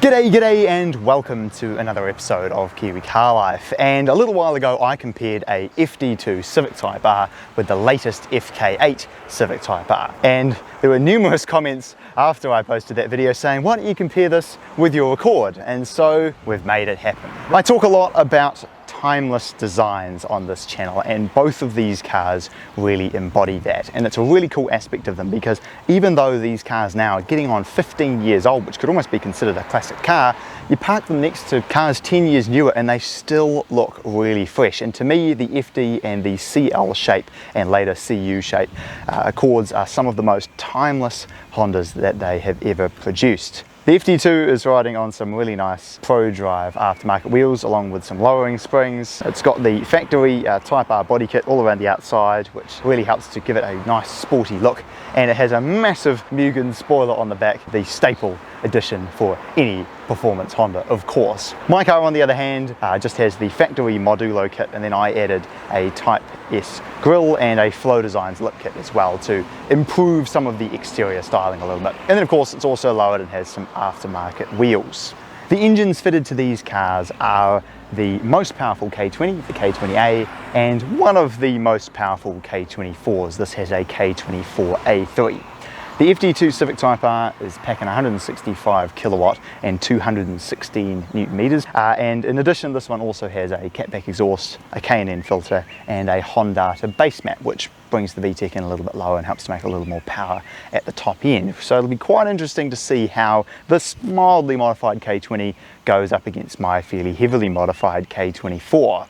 G'day and welcome to another episode of Kiwi Car Life. And a little while ago I compared a FD2 Civic Type R with the latest FK8 Civic Type R. And there were numerous comments after I posted that video saying, why don't you compare this with your Accord? And so we've made it happen. I talk a lot about timeless designs on this channel, and both of these cars really embody that, and it's a really cool aspect of them because even though these cars now are getting on 15 years old, which could almost be considered a classic car, you park them next to cars 10 years newer and they still look really fresh. And to me, the FD and the CL shape and later CU shape Accords are some of the most timeless Hondas that they have ever produced. The FD2 is riding on some really nice Pro Drive aftermarket wheels along with some lowering springs. It's got the factory Type R body kit all around the outside, which really helps to give it a nice sporty look. And it has a massive Mugen spoiler on the back, the staple addition for any performance Honda, of course. My car, on the other hand, just has the factory Modulo kit, and then I added a Type S Grille and a Flow Designs lip kit as well to improve some of the exterior styling a little bit. And then of course it's also lowered and has some aftermarket wheels. The engines fitted to these cars are the most powerful K20, the K20A, and one of the most powerful K24s. This has a K24A3. The FD2 Civic Type R is packing 165 kilowatt and 216 newton meters. And in addition, this one also has a Catback exhaust, a K&N filter, and a Hondata base mat, which brings the VTEC in a little bit lower and helps to make a little more power at the top end. So it'll be quite interesting to see how this mildly modified K20 goes up against my fairly heavily modified K24.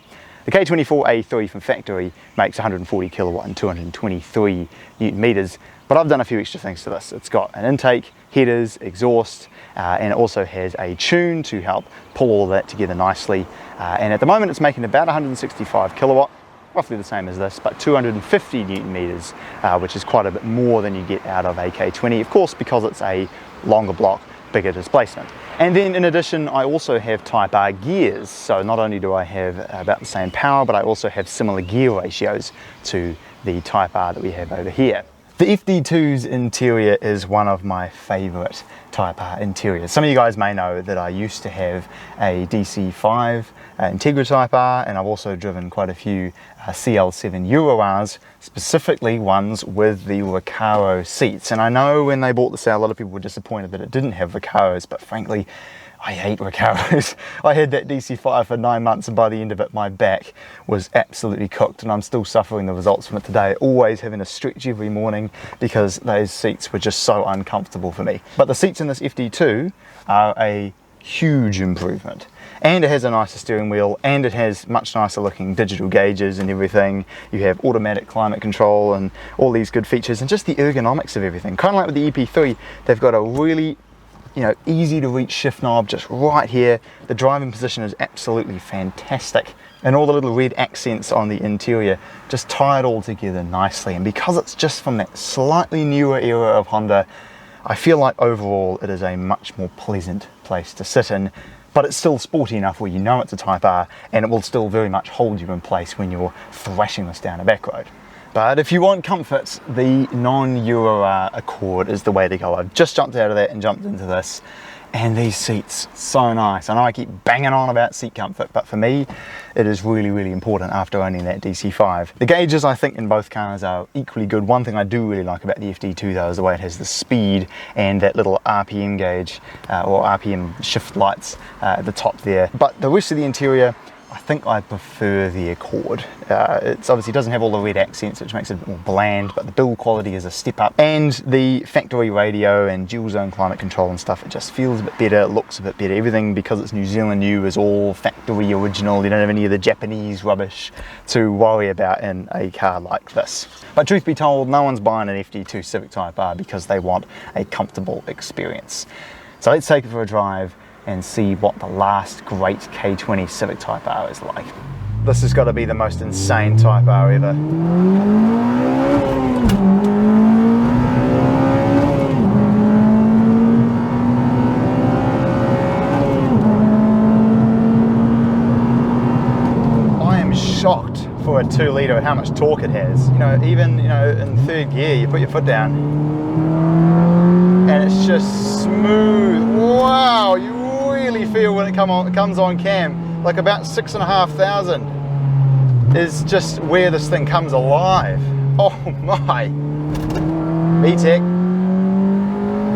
The K24A3 from factory makes 140 kilowatt and 223 newton meters, but I've done a few extra things to this. It's got an intake, headers, exhaust, and it also has a tune to help pull all that together nicely. And at the moment it's making about 165 kilowatt, roughly the same as this, but 250 newton meters, which is quite a bit more than you get out of a K20, of course, because it's a longer block, bigger displacement. And then in addition, I also have Type R gears. So not only do I have about the same power, but I also have similar gear ratios to the Type R that we have over here. The FD2's interior is one of my favorite Type R interiors. Some of you guys may know that I used to have a DC5 Integra Type R, and I've also driven quite a few CL7 EuroRs, specifically ones with the Recaro seats. And I know when they bought this out, a lot of people were disappointed that it didn't have Recaros, but frankly, I hate Recaros. I had that DC5 for 9 months, and by the end of it, my back was absolutely cooked, and I'm still suffering the results from it today. Always having to stretch every morning because those seats were just so uncomfortable for me. But the seats in this FD2 are a huge improvement. And it has a nicer steering wheel, and it has much nicer looking digital gauges and everything. You have automatic climate control and all these good features, and just the ergonomics of everything. Kind of like with the EP3, they've got a really easy to reach shift knob just right here. The driving position is absolutely fantastic, and all the little red accents on the interior just tie it all together nicely. And because it's just from that slightly newer era of Honda, I feel like overall it is a much more pleasant place to sit in, but it's still sporty enough where you know it's a Type R, and it will still very much hold you in place when you're thrashing this down a back road. But if you want comfort, the non-Euro Accord is the way to go. I've just jumped out of that and jumped into this, and these seats, so nice. I know I keep banging on about seat comfort, but for me, it is really, really important after owning that DC5. The gauges, I think, in both cars are equally good. One thing I do really like about the FD2 though is the way it has the speed and that little RPM gauge or RPM shift lights at the top there. But the rest of the interior, I think I prefer the Accord. It obviously doesn't have all the red accents, which makes it a bit more bland, but the build quality is a step up. And the factory radio and dual zone climate control and stuff, it just feels a bit better, it looks a bit better. Everything, because it's New Zealand new, is all factory original. You don't have any of the Japanese rubbish to worry about in a car like this. But truth be told, no one's buying an FD2 Civic Type R because they want a comfortable experience. So let's take it for a drive and see what the last great K20 Civic Type R is like. This has got to be the most insane Type R ever. I am shocked for a 2 litre at how much torque it has. Even in third gear, you put your foot down and it's just smooth. Wow, you feel when it comes on cam, like about 6,500 is just where this thing comes alive. Oh my. VTEC.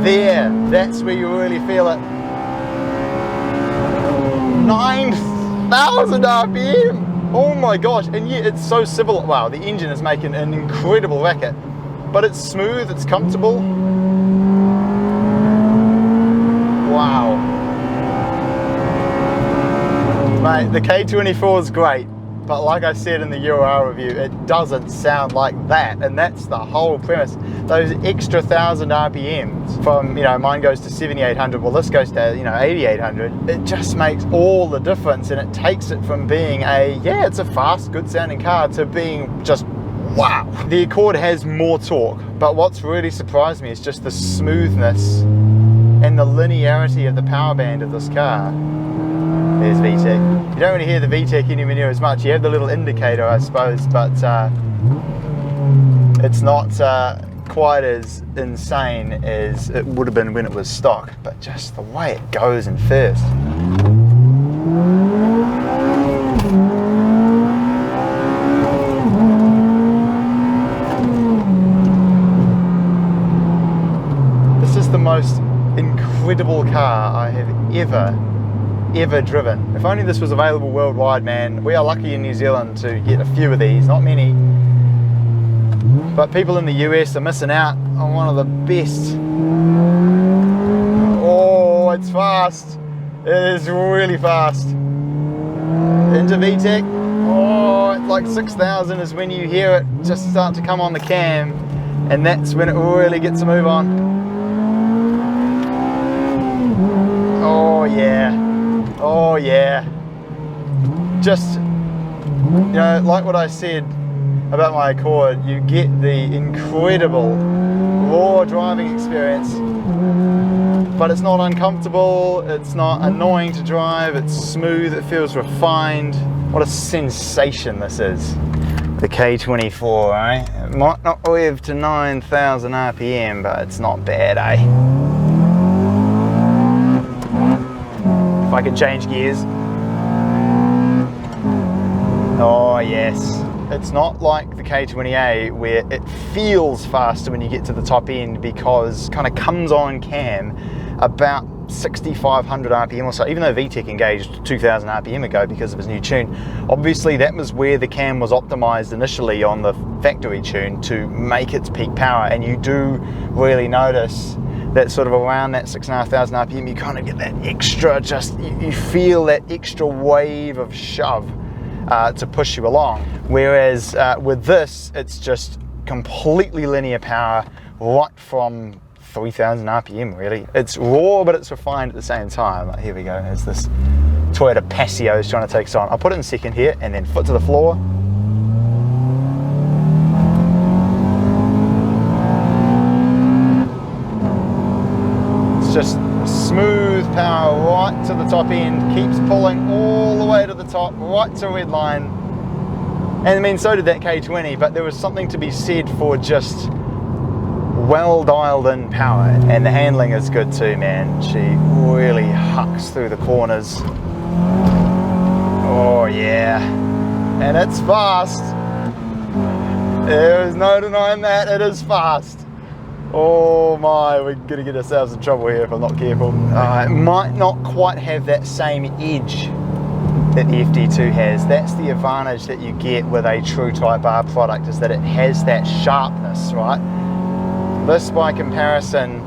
There, that's where you really feel it. 9,000 RPM. Oh my gosh, and yet it's so civil. Wow, the engine is making an incredible racket, but it's smooth, it's comfortable. Wow. Mate, the K24 is great, but like I said in the UR review, it doesn't sound like that, and that's the whole premise. Those extra 1,000 RPMs from, you know, mine goes to 7,800, well this goes to, you know, 8,800. It just makes all the difference, and it takes it from being yeah, it's a fast, good sounding car to being just wow. The Accord has more torque, but what's really surprised me is just the smoothness and the linearity of the power band of this car. There's VTEC. You don't really hear the VTEC anywhere near as much. You have the little indicator, I suppose, but it's not quite as insane as it would have been when it was stock, but just the way it goes in first. This is the most incredible car I have ever driven. If only this was available worldwide, man. We are lucky in New Zealand to get a few of these, not many. But people in the US are missing out on one of the best. Oh, it's fast. It is really fast. Into VTEC. Oh, it's like 6,000 is when you hear it just start to come on the cam, and that's when it really gets a move on. Oh yeah. Oh yeah. Just, you know, like what I said about my Accord, you get the incredible raw driving experience, but it's not uncomfortable, it's not annoying to drive, it's smooth, it feels refined. What a sensation this is. The K24, eh? It might not rev to 9,000 RPM, but it's not bad, eh? If I could change gears. Oh yes. It's not like the K20A where it feels faster when you get to the top end, because it kind of comes on cam about 6,500 RPM or so, even though VTEC engaged 2,000 RPM ago because of his new tune. Obviously that was where the cam was optimized initially on the factory tune to make its peak power, and you do really notice that sort of around that 6,500 RPM you kind of get that extra, just you feel that extra wave of shove to push you along. Whereas with this, it's just completely linear power right from 3,000 RPM really. It's raw, but it's refined at the same time. Like, here we go, there's this Toyota Paseo is trying to take us on. I'll put it in second here and then foot to the floor. It's just smooth power right to the top end, keeps pulling all the way to the top, right to red line. And I mean, so did that K20, but there was something to be said for just well dialed in power. And the handling is good too, man. She really hucks through the corners. Oh yeah, and it's fast. There is no denying that, it is fast. Oh my, we're gonna get ourselves in trouble here if I'm not careful. It might not quite have that same edge that the FD2 has. That's the advantage that you get with a true Type R product, is that it has that sharpness, right? This, by comparison,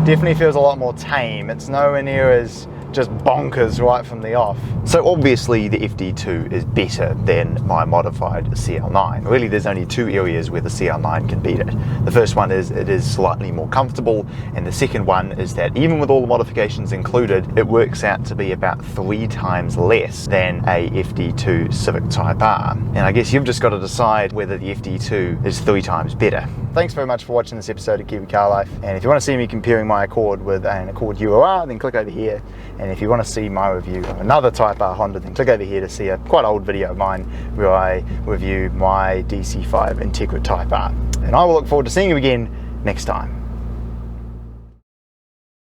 definitely feels a lot more tame. It's nowhere near as just bonkers right from the off. So obviously the FD2 is better than my modified CL9. Really there's only two areas where the CL9 can beat it. The first one is it is slightly more comfortable, and the second one is that even with all the modifications included, it works out to be about 3 times less than a FD2 Civic Type R. And I guess you've just got to decide whether the FD2 is 3 times better. Thanks very much for watching this episode of Kiwi Car Life, and if you want to see me comparing my Accord with an Accord UR, then click over here. And if you want to see my review of another Type R Honda, then click over here to see a quite old video of mine where I review my DC5 Integra Type R. And I will look forward to seeing you again next time.